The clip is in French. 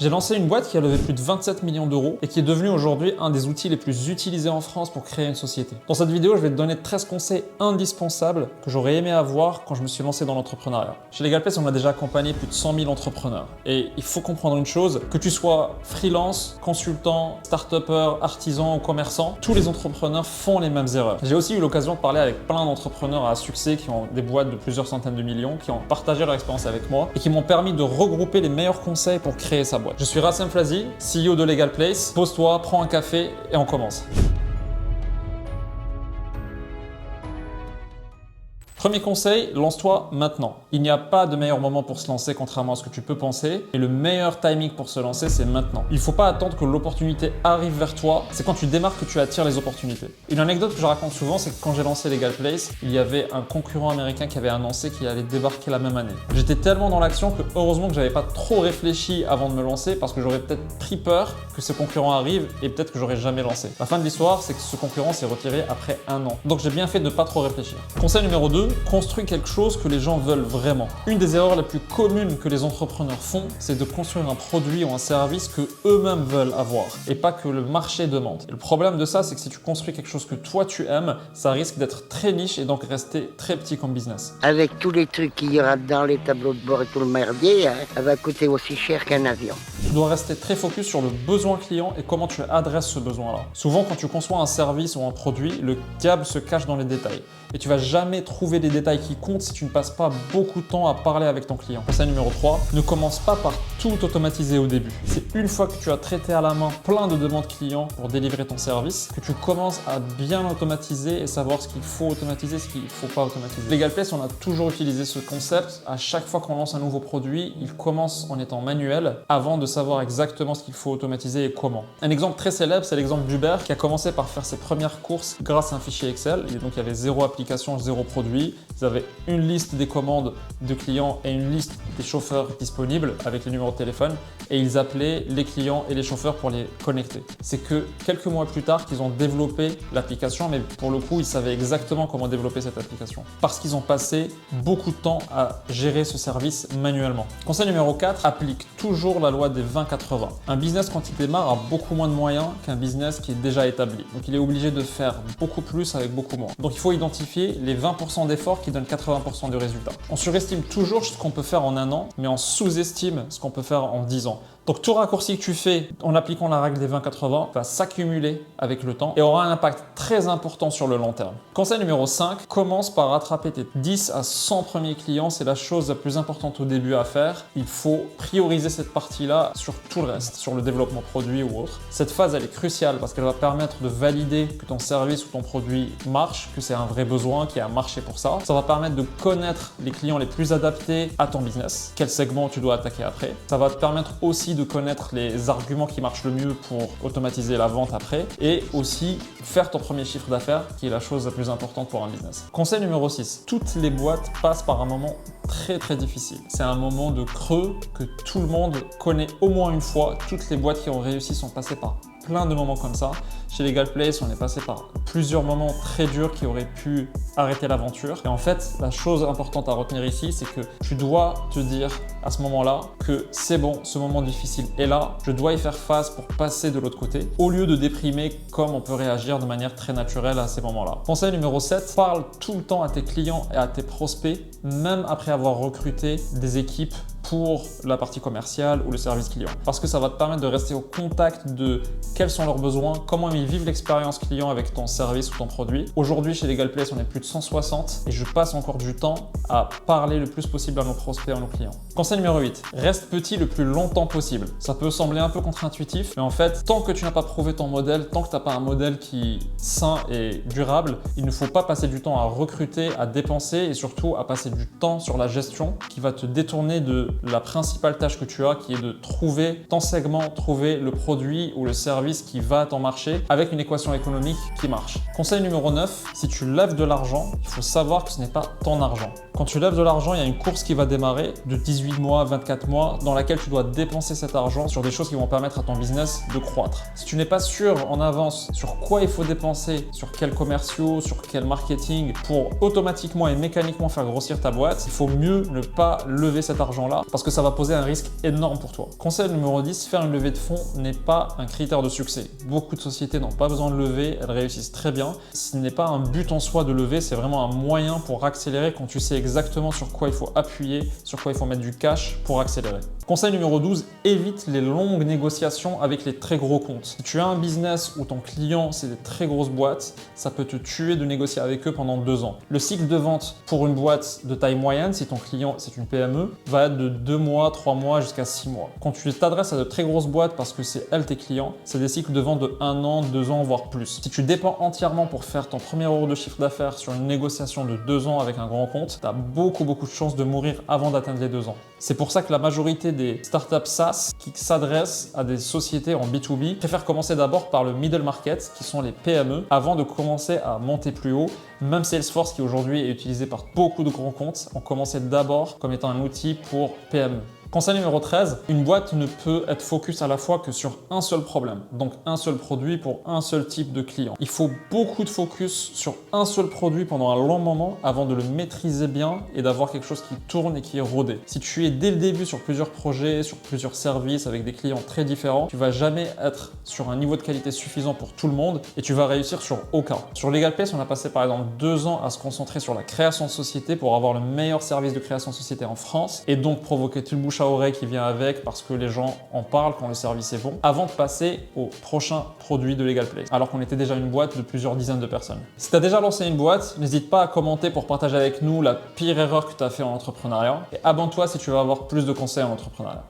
J'ai lancé une boîte qui a levé plus de 27 millions d'euros et qui est devenue aujourd'hui un des outils les plus utilisés en France pour créer une société. Dans cette vidéo, je vais te donner 13 conseils indispensables que j'aurais aimé avoir quand je me suis lancé dans l'entrepreneuriat. Chez LegalPlace, on a déjà accompagné plus de 100 000 entrepreneurs. Et il faut comprendre une chose, que tu sois freelance, consultant, start-upper, artisan ou commerçant, tous les entrepreneurs font les mêmes erreurs. J'ai aussi eu l'occasion de parler avec plein d'entrepreneurs à succès qui ont des boîtes de plusieurs centaines de millions, qui ont partagé leur expérience avec moi et qui m'ont permis de regrouper les meilleurs conseils pour créer sa boîte. Je suis Rassem Flazi, CEO de LegalPlace. Pose-toi, prends un café et on commence. Premier conseil, lance-toi maintenant. Il n'y a pas de meilleur moment pour se lancer contrairement à ce que tu peux penser. Et le meilleur timing pour se lancer, c'est maintenant. Il ne faut pas attendre que l'opportunité arrive vers toi. C'est quand tu démarres que tu attires les opportunités. Une anecdote que je raconte souvent, c'est que quand j'ai lancé LegalPlace, il y avait un concurrent américain qui avait annoncé qu'il allait débarquer la même année. J'étais tellement dans l'action que heureusement que j'avais pas trop réfléchi avant de me lancer parce que j'aurais peut-être pris peur que ce concurrent arrive et peut-être que j'aurais jamais lancé. La fin de l'histoire, c'est que ce concurrent s'est retiré après 1 an. Donc j'ai bien fait de ne pas trop réfléchir. Conseil numéro 2, construis quelque chose que les gens veulent vraiment. Une des erreurs les plus communes que les entrepreneurs font, c'est de construire un produit ou un service que eux-mêmes veulent avoir et pas que le marché demande. Et le problème de ça, c'est que si tu construis quelque chose que toi tu aimes, ça risque d'être très niche et donc rester très petit comme business. Avec tous les trucs qu'il y aura dans les tableaux de bord et tout le merdier, elle va coûter aussi cher qu'un avion. Tu dois rester très focus sur le besoin client et comment tu adresses ce besoin-là. Souvent, quand tu conçois un service ou un produit, le diable se cache dans les détails. Et tu vas jamais trouver les détails qui comptent si tu ne passes pas beaucoup de temps à parler avec ton client. Conseil numéro 3, ne commence pas par tout automatiser au début. C'est une fois que tu as traité à la main plein de demandes clients pour délivrer ton service que tu commences à bien automatiser et savoir ce qu'il faut automatiser, ce qu'il ne faut pas automatiser. LegalPlace, on a toujours utilisé ce concept. À chaque fois qu'on lance un nouveau produit, il commence en étant manuel avant de savoir exactement ce qu'il faut automatiser et comment. Un exemple très célèbre, c'est l'exemple d'Uber qui a commencé par faire ses premières courses grâce à un fichier Excel. Et donc, il y avait 0 application, 0 produit. Ils avaient une liste des commandes de clients et une liste des chauffeurs disponibles avec les numéros de téléphone et ils appelaient les clients et les chauffeurs pour les connecter. C'est que quelques mois plus tard qu'ils ont développé l'application, mais pour le coup, ils savaient exactement comment développer cette application parce qu'ils ont passé beaucoup de temps à gérer ce service manuellement. Conseil numéro 4, applique toujours la loi des 20-80. Un business, quand il démarre, a beaucoup moins de moyens qu'un business qui est déjà établi. Donc, il est obligé de faire beaucoup plus avec beaucoup moins. Donc, il faut identifier les 20% d'efforts qui donnent 80% de résultats. On surestime toujours ce qu'on peut faire en 1 an, mais on sous-estime ce qu'on peut faire en 10 ans. Donc tout raccourci que tu fais en appliquant la règle des 20-80 va s'accumuler avec le temps et aura un impact très important sur le long terme. Conseil numéro 5, commence par rattraper tes 10 à 100 premiers clients. C'est la chose la plus importante au début à faire. Il faut prioriser cette partie-là sur tout le reste, sur le développement produit ou autre. Cette phase, elle est cruciale parce qu'elle va permettre de valider que ton service ou ton produit marche, que c'est un vrai besoin, qu'il y a un marché pour ça. Ça va permettre de connaître les clients les plus adaptés à ton business, quel segment tu dois attaquer après. Ça va te permettre aussi de connaître les arguments qui marchent le mieux pour automatiser la vente après et aussi faire ton premier chiffre d'affaires qui est la chose la plus importante pour un business. Conseil numéro 6, toutes les boîtes passent par un moment très difficile. C'est un moment de creux que tout le monde connaît au moins une fois. Toutes les boîtes qui ont réussi sont passées par plein de moments comme ça. Chez LegalPlace, on est passé par plusieurs moments très durs qui auraient pu arrêter l'aventure. Et en fait, la chose importante à retenir ici, c'est que tu dois te dire à ce moment-là que c'est bon, ce moment difficile est là, je dois y faire face pour passer de l'autre côté, au lieu de déprimer comme on peut réagir de manière très naturelle à ces moments-là. Conseil numéro 7, parle tout le temps à tes clients et à tes prospects, même après avoir recruté des équipes pour la partie commerciale ou le service client. Parce que ça va te permettre de rester au contact de quels sont leurs besoins, comment ils vivent l'expérience client avec ton service ou ton produit. Aujourd'hui, chez LegalPlace, on est plus de 160 et je passe encore du temps à parler le plus possible à nos prospects, à nos clients. Conseil numéro 8, reste petit le plus longtemps possible. Ça peut sembler un peu contre-intuitif, mais en fait, tant que tu n'as pas prouvé ton modèle, tant que tu n'as pas un modèle qui est sain et durable, il ne faut pas passer du temps à recruter, à dépenser et surtout à passer du temps sur la gestion qui va te détourner de la principale tâche que tu as qui est de trouver ton segment, trouver le produit ou le service qui va à ton marché avec une équation économique qui marche. Conseil numéro 9, si tu lèves de l'argent, il faut savoir que ce n'est pas ton argent. Quand tu lèves de l'argent, il y a une course qui va démarrer de 18 mois, 24 mois dans laquelle tu dois dépenser cet argent sur des choses qui vont permettre à ton business de croître. Si tu n'es pas sûr en avance sur quoi il faut dépenser, sur quels commerciaux, sur quel marketing pour automatiquement et mécaniquement faire grossir ta boîte, il faut mieux ne pas lever cet argent-là parce que ça va poser un risque énorme pour toi. Conseil numéro 10, faire une levée de fonds n'est pas un critère de succès. Beaucoup de sociétés n'ont pas besoin de lever, elles réussissent très bien. Ce n'est pas un but en soi de lever, c'est vraiment un moyen pour accélérer quand tu sais exactement sur quoi il faut appuyer, sur quoi il faut mettre du cash pour accélérer. Conseil numéro 12, évite les longues négociations avec les très gros comptes. Si tu as un business où ton client, c'est des très grosses boîtes, ça peut te tuer de négocier avec eux pendant 2 ans. Le cycle de vente pour une boîte de taille moyenne, si ton client c'est une PME, va être de 2 mois, 3 mois jusqu'à 6 mois. Quand tu t'adresses à de très grosses boîtes parce que c'est elles tes clients, c'est des cycles de vente de 1 an, 2 ans, voire plus. Si tu dépends entièrement pour faire ton premier euro de chiffre d'affaires sur une négociation de 2 ans avec un grand compte, tu as beaucoup de chances de mourir avant d'atteindre les 2 ans. C'est pour ça que la majorité des startups SaaS qui s'adressent à des sociétés en B2B préfèrent commencer d'abord par le middle market, qui sont les PME, avant de commencer à monter plus haut. Même Salesforce, qui aujourd'hui est utilisé par beaucoup de grands comptes, ont commencé d'abord comme étant un outil pour PME. Conseil numéro 13, une boîte ne peut être focus à la fois que sur un seul problème, donc un seul produit pour un seul type de client. Il faut beaucoup de focus sur un seul produit pendant un long moment avant de le maîtriser bien et d'avoir quelque chose qui tourne et qui est rodé. Si tu es dès le début sur plusieurs projets, sur plusieurs services avec des clients très différents, tu vas jamais être sur un niveau de qualité suffisant pour tout le monde et tu vas réussir sur aucun. Sur LegalPlace, on a passé par exemple 2 ans à se concentrer sur la création de société pour avoir le meilleur service de création de société en France et donc provoquer tout le bouche à oreille qui vient avec parce que les gens en parlent quand le service est bon, avant de passer au prochain produit de LegalPlace, alors qu'on était déjà une boîte de plusieurs dizaines de personnes. Si tu as déjà lancé une boîte, n'hésite pas à commenter pour partager avec nous la pire erreur que tu as fait en entrepreneuriat et abonne-toi si tu veux avoir plus de conseils en entrepreneuriat.